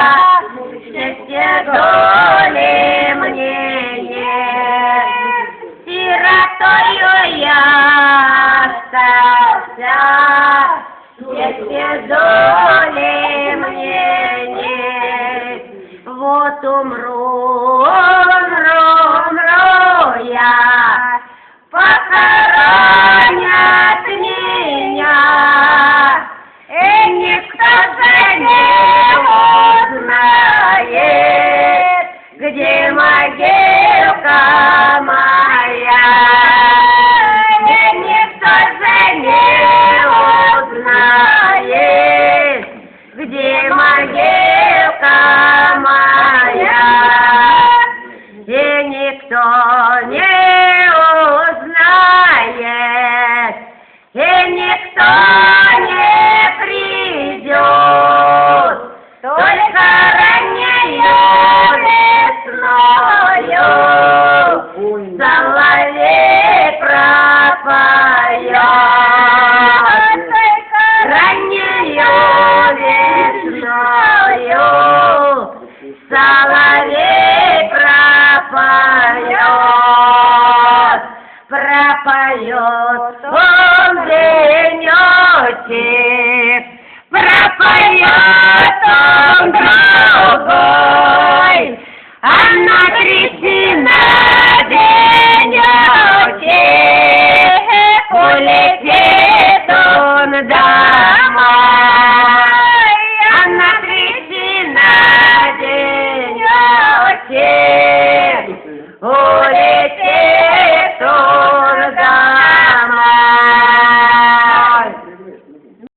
счастье доли мне нет, сиротою я остался, счастье доли мне нет. Вот умру я, похоронят меня, и никто же не узнает, где могилка моя. И никто же не узнает, где могилка моя. И никто не узнает, и никто не придет, только раннею весною соловей пропоет, раннею весною соловей пропоет он денечек, пропоет.